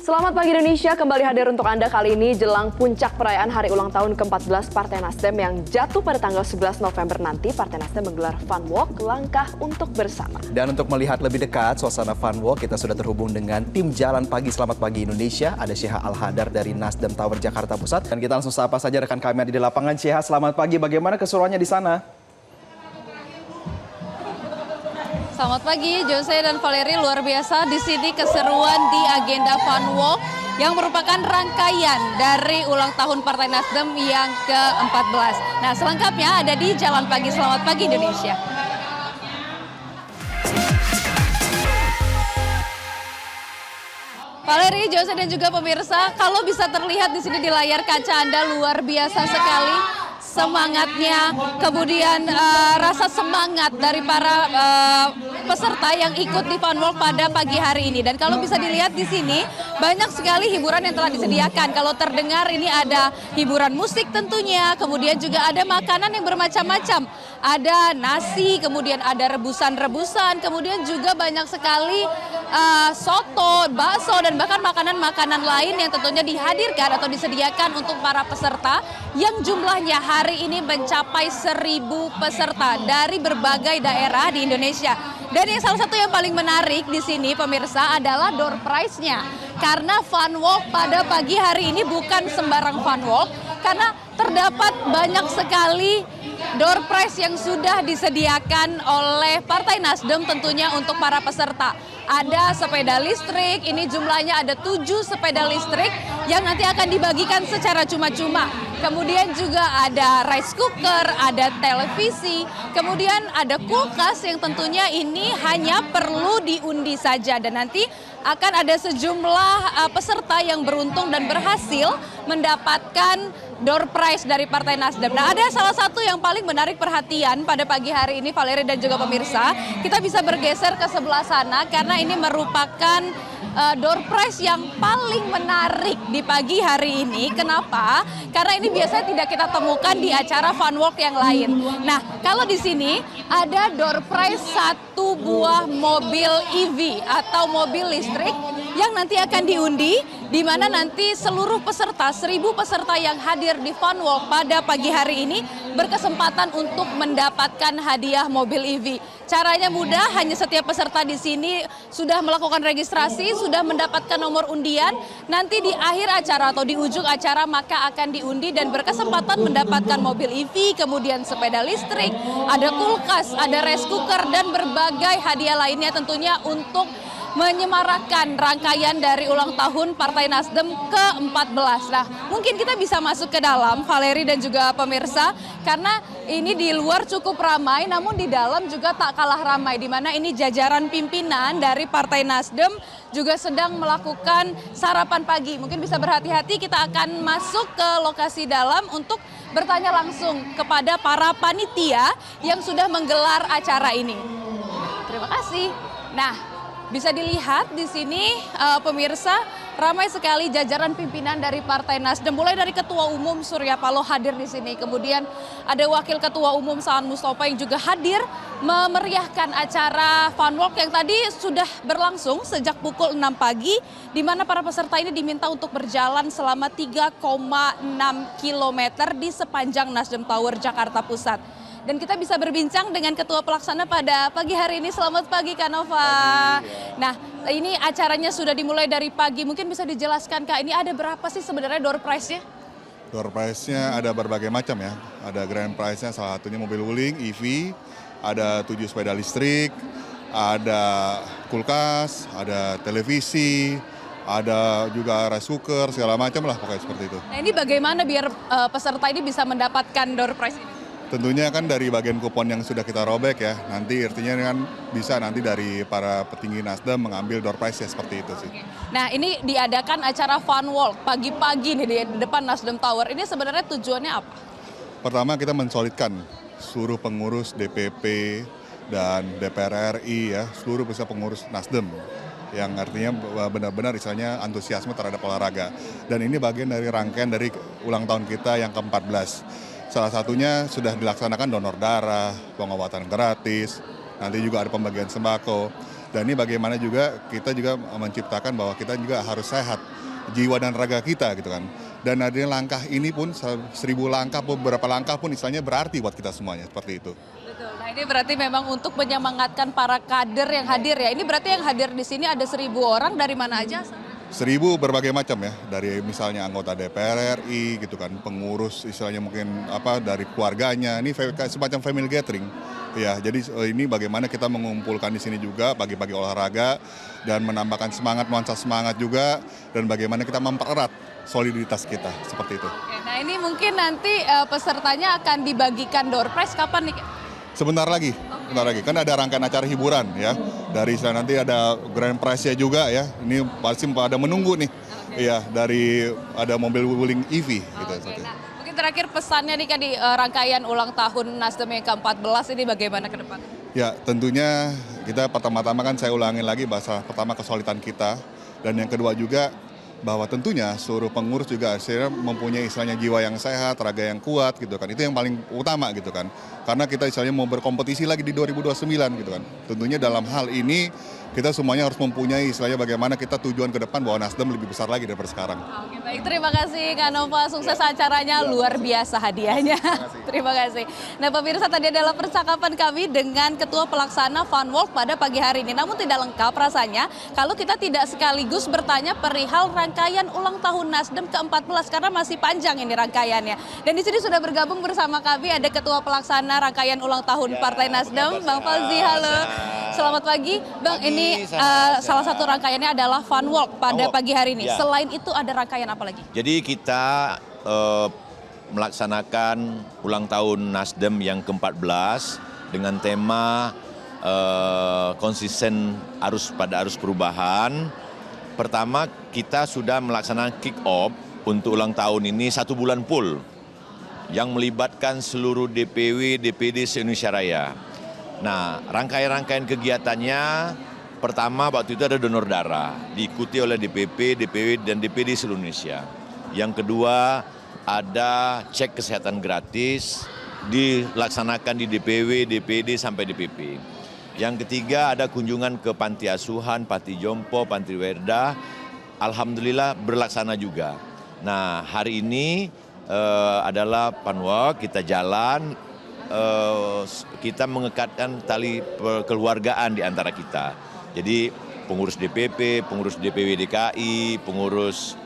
Selamat pagi Indonesia, kembali hadir untuk Anda kali ini jelang puncak perayaan hari ulang tahun ke-14 Partai Nasdem yang jatuh pada tanggal 11 November nanti. Partai Nasdem menggelar Fun Walk, langkah untuk bersama. Dan untuk melihat lebih dekat suasana Fun Walk, kita sudah terhubung dengan tim Jalan Pagi Selamat Pagi Indonesia. Ada Sheha Al-Hadar dari Nasdem Tower Jakarta Pusat. Dan kita langsung sapa saja rekan kami yang ada di lapangan. Sheha, selamat pagi. Bagaimana keseruannya di sana? Selamat pagi, Jose dan Valeri. Luar biasa di sini keseruan di agenda Fun Walk yang merupakan rangkaian dari ulang tahun Partai Nasdem yang ke-14. Nah, selengkapnya ada di Jalan Pagi Selamat Pagi Indonesia. Valeri, Jose dan juga pemirsa, kalau bisa terlihat di sini di layar kaca Anda luar biasa sekali semangatnya, kemudian rasa semangat dari para peserta yang ikut di Fun Walk pada pagi hari ini. Dan kalau bisa dilihat di sini banyak sekali hiburan yang telah disediakan. Kalau terdengar ini ada hiburan musik tentunya, kemudian juga ada makanan yang bermacam-macam. Ada nasi, kemudian ada rebusan-rebusan, kemudian juga banyak sekali soto, bakso, dan bahkan makanan-makanan lain yang tentunya dihadirkan atau disediakan untuk para peserta yang jumlahnya hari ini mencapai 1.000 peserta dari berbagai daerah di Indonesia. Dan yang salah satu yang paling menarik di sini pemirsa adalah door prize-nya. Karena Fun Walk pada pagi hari ini bukan sembarang Fun Walk, karena terdapat banyak sekali door prize yang sudah disediakan oleh Partai Nasdem tentunya untuk para peserta. Ada sepeda listrik, ini jumlahnya ada 7 sepeda listrik yang nanti akan dibagikan secara cuma-cuma. Kemudian juga ada rice cooker, ada televisi, kemudian ada kulkas yang tentunya ini hanya perlu diundi saja. Dan nanti akan ada sejumlah peserta yang beruntung dan berhasil mendapatkan door prize dari Partai Nasdem. Nah, ada salah satu yang paling menarik perhatian pada pagi hari ini, Valeri dan juga pemirsa. Kita bisa bergeser ke sebelah sana karena ini merupakan door prize yang paling menarik di pagi hari ini. Kenapa? Karena ini biasanya tidak kita temukan di acara Fun Walk yang lain. Nah, kalau di sini ada door prize 1 buah mobil EV atau mobil listrik yang nanti akan diundi, di mana nanti seluruh peserta, 1.000 peserta yang hadir di Fun Walk pada pagi hari ini berkesempatan untuk mendapatkan hadiah mobil EV. Caranya mudah, hanya setiap peserta di sini sudah melakukan registrasi, sudah mendapatkan nomor undian. Nanti di akhir acara atau di ujung acara maka akan diundi dan berkesempatan mendapatkan mobil EV, kemudian sepeda listrik, ada kulkas, ada rice cooker, dan berbagai hadiah lainnya tentunya untuk menyemarakan rangkaian dari ulang tahun Partai Nasdem ke-14. Nah, mungkin kita bisa masuk ke dalam, Valeri dan juga pemirsa, karena ini di luar cukup ramai, namun di dalam juga tak kalah ramai, di mana ini jajaran pimpinan dari Partai Nasdem juga sedang melakukan sarapan pagi. Mungkin bisa berhati-hati, kita akan masuk ke lokasi dalam untuk bertanya langsung kepada para panitia yang sudah menggelar acara ini. Terima kasih. Nah, bisa dilihat di sini pemirsa, ramai sekali jajaran pimpinan dari Partai Nasdem. Mulai dari Ketua Umum Surya Paloh hadir di sini. Kemudian ada Wakil Ketua Umum Saan Mustafa yang juga hadir memeriahkan acara Fun Walk yang tadi sudah berlangsung sejak pukul 6 pagi. Di mana para peserta ini diminta untuk berjalan selama 3,6 km di sepanjang Nasdem Tower Jakarta Pusat. Dan kita bisa berbincang dengan Ketua Pelaksana pada pagi hari ini. Selamat pagi, Kak Nova. Nah, ini acaranya sudah dimulai dari pagi. Mungkin bisa dijelaskan, Kak, ini ada berapa sih sebenarnya door prize-nya? Door prize-nya ada berbagai macam ya. Ada grand prize-nya salah satunya mobil wuling, EV, ada 7 sepeda listrik, ada kulkas, ada televisi, ada juga rice cooker, segala macam lah pokoknya seperti itu. Nah, ini bagaimana biar peserta ini bisa mendapatkan door prize ini? Tentunya kan dari bagian kupon yang sudah kita robek ya, nanti artinya kan bisa nanti dari para petinggi Nasdem mengambil door prize ya, seperti itu sih. Nah, ini diadakan acara Fun Walk pagi-pagi nih di depan Nasdem Tower. Ini sebenarnya tujuannya apa? Pertama kita mensolidkan seluruh pengurus DPP dan DPR RI ya, seluruh peserta pengurus Nasdem. Yang artinya benar-benar istilahnya antusiasme terhadap olahraga. Dan ini bagian dari rangkaian dari ulang tahun kita yang ke-14. Salah satunya sudah dilaksanakan donor darah, pengobatan gratis, nanti juga ada pembagian sembako. Dan ini bagaimana juga kita juga menciptakan bahwa kita juga harus sehat jiwa dan raga kita gitu kan. Dan adanya langkah ini pun 1000 langkah, beberapa langkah pun istilahnya berarti buat kita semuanya seperti itu. Betul. Nah ini berarti memang untuk menyemangatkan para kader yang hadir ya. Ini berarti yang hadir di sini ada 1000 orang dari mana aja? 1000 berbagai macam ya, dari misalnya anggota DPR RI gitu kan, pengurus istilahnya mungkin dari keluarganya, ini semacam family gathering. Ya, jadi ini bagaimana kita mengumpulkan di sini juga pagi-pagi olahraga dan menambahkan semangat, nuansa semangat juga, dan bagaimana kita mempererat soliditas kita seperti itu. Oke, nah ini mungkin nanti pesertanya akan dibagikan door prize kapan nih? Sebentar lagi, kan ada rangkaian acara hiburan ya. Dari sana nanti ada grand prize-nya juga ya. Ini pasti pada menunggu nih. Iya, dari ada mobil wuling EV gitu. Nah, mungkin terakhir pesannya nih kan di rangkaian ulang tahun Nasdem yang ke-14 ini bagaimana ke depan? Ya, tentunya kita pertama-tama kan saya ulangin lagi bahasa pertama kesulitan kita, dan yang kedua juga bahwa tentunya seluruh pengurus juga akhirnya mempunyai istilahnya jiwa yang sehat, raga yang kuat gitu kan. Itu yang paling utama gitu kan. Karena kita istilahnya mau berkompetisi lagi di 2029 gitu kan. Tentunya dalam hal ini kita semuanya harus mempunyai istilahnya bagaimana kita tujuan ke depan bahwa Nasdem lebih besar lagi daripada sekarang. Oke, baik, terima kasih Kak Nova, sukses acaranya, luar biasa hadiahnya. Terima kasih. Nah pemirsa, tadi adalah percakapan kami dengan Ketua Pelaksana Funwalk pada pagi hari ini. Namun tidak lengkap rasanya kalau kita tidak sekaligus bertanya perihal rangkaian ulang tahun Nasdem ke-14 karena masih panjang ini rangkaiannya. Dan di sini sudah bergabung bersama kami ada Ketua Pelaksana rangkaian ulang tahun Partai Nasdem, Bang Fauzi. Halo. Selamat pagi, Bang. Ini salah satu rangkaiannya adalah Funwalk pada pagi hari ini. Ya. Selain itu ada rangkaian apa lagi? Jadi kita melaksanakan ulang tahun Nasdem yang ke-14 dengan tema konsisten pada arus perubahan. Pertama, kita sudah melaksanakan kick off untuk ulang tahun ini 1 bulan full yang melibatkan seluruh DPW, DPD se-Indonesia Raya. Nah, rangkaian-rangkaian kegiatannya pertama waktu itu ada donor darah, diikuti oleh DPP, DPW, dan DPD seluruh Indonesia. Yang kedua ada cek kesehatan gratis, dilaksanakan di DPW, DPD, sampai DPP. Yang ketiga ada kunjungan ke panti asuhan, panti jompo, panti werda, alhamdulillah berlaksana juga. Nah hari ini adalah Funwalk, kita jalan, kita mengekatkan tali kekeluargaan di antara kita. Jadi pengurus DPP, pengurus DPW DKI, pengurus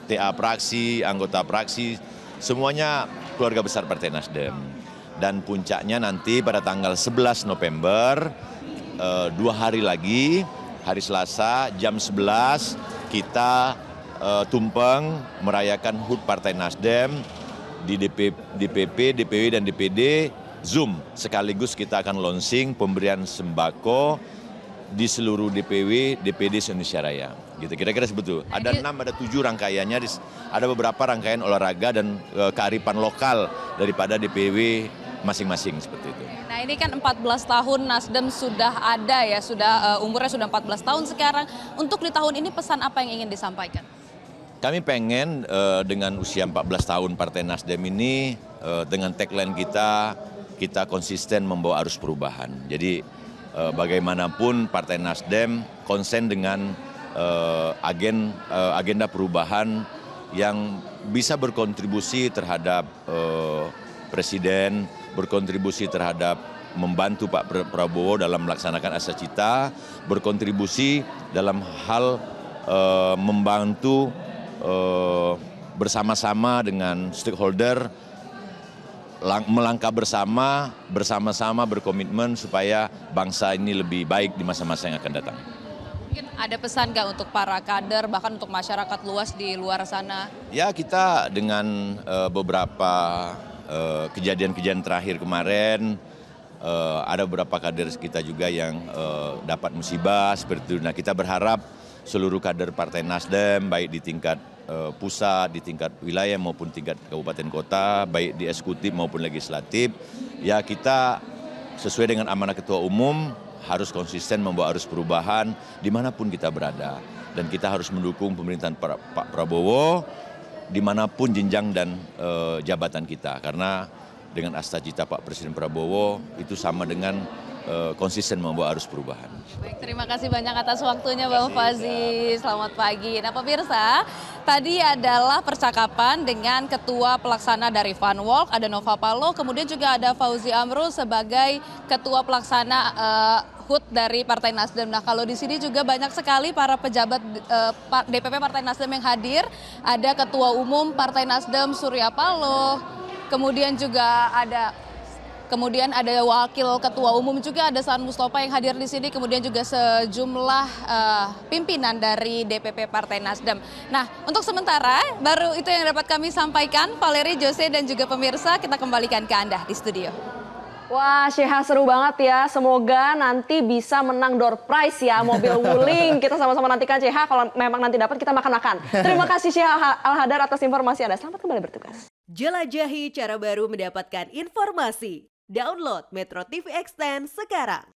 TA praksi, anggota praksi, semuanya keluarga besar Partai Nasdem. Dan puncaknya nanti pada tanggal 11 November, 2 hari lagi, hari Selasa jam 11, kita tumpeng merayakan HUT Partai Nasdem di DPP, DPW, dan DPD, Zoom. Sekaligus kita akan launching pemberian sembako di seluruh DPW, DPD se-Indonesia Raya. Gitu, kira-kira seperti itu. Ada 6, ada 7 rangkaiannya, ada beberapa rangkaian olahraga dan kearifan lokal daripada DPW masing-masing seperti itu. Nah ini kan 14 tahun Nasdem sudah ada ya, umurnya sudah 14 tahun sekarang. Untuk di tahun ini pesan apa yang ingin disampaikan? Kami pengen dengan usia 14 tahun Partai Nasdem ini, dengan tagline kita konsisten membawa arus perubahan. Jadi bagaimanapun Partai Nasdem konsen dengan agenda perubahan yang bisa berkontribusi terhadap Presiden, berkontribusi terhadap membantu Pak Prabowo dalam melaksanakan asa cita, berkontribusi dalam hal membantu bersama-sama dengan stakeholder, melangkah bersama-sama berkomitmen supaya bangsa ini lebih baik di masa-masa yang akan datang. Mungkin ada pesan nggak untuk para kader, bahkan untuk masyarakat luas di luar sana? Ya, kita dengan beberapa kejadian-kejadian terakhir kemarin, ada beberapa kader kita juga yang dapat musibah seperti itu. Nah, kita berharap seluruh kader Partai Nasdem, baik di tingkat pusat, di tingkat wilayah maupun tingkat kabupaten kota, baik di eksekutif maupun legislatif, ya kita sesuai dengan amanah Ketua Umum harus konsisten membawa arus perubahan dimanapun kita berada. Dan kita harus mendukung pemerintahan Pak Prabowo dimanapun jenjang dan jabatan kita. Karena dengan asta cita Pak Presiden Prabowo itu sama dengan konsisten membawa arus perubahan. Baik, terima kasih banyak atas waktunya Bang Fazi. Selamat pagi. Nah pemirsa, tadi adalah percakapan dengan Ketua Pelaksana dari Funwalk, ada Nova Palo, kemudian juga ada Fauzi Amrul sebagai Ketua Pelaksana HUT dari Partai Nasdem. Nah kalau di sini juga banyak sekali para pejabat DPP Partai Nasdem yang hadir. Ada Ketua Umum Partai Nasdem Surya Paloh, kemudian ada Wakil Ketua Umum juga, ada Saan Mustafa yang hadir di sini, kemudian juga sejumlah pimpinan dari DPP Partai Nasdem. Nah, untuk sementara baru itu yang dapat kami sampaikan, Valeri, Jose, dan juga pemirsa, kita kembalikan ke Anda di studio. Wah, Syeha seru banget ya. Semoga nanti bisa menang door prize ya, mobil Wuling. Kita sama-sama nantikan Syeha, kalau memang nanti dapat kita makan-makan. Terima kasih Syeha Al-Hadar atas informasi Anda. Selamat kembali bertugas. Jelajahi cara baru mendapatkan informasi. Download Metro TV Extend sekarang.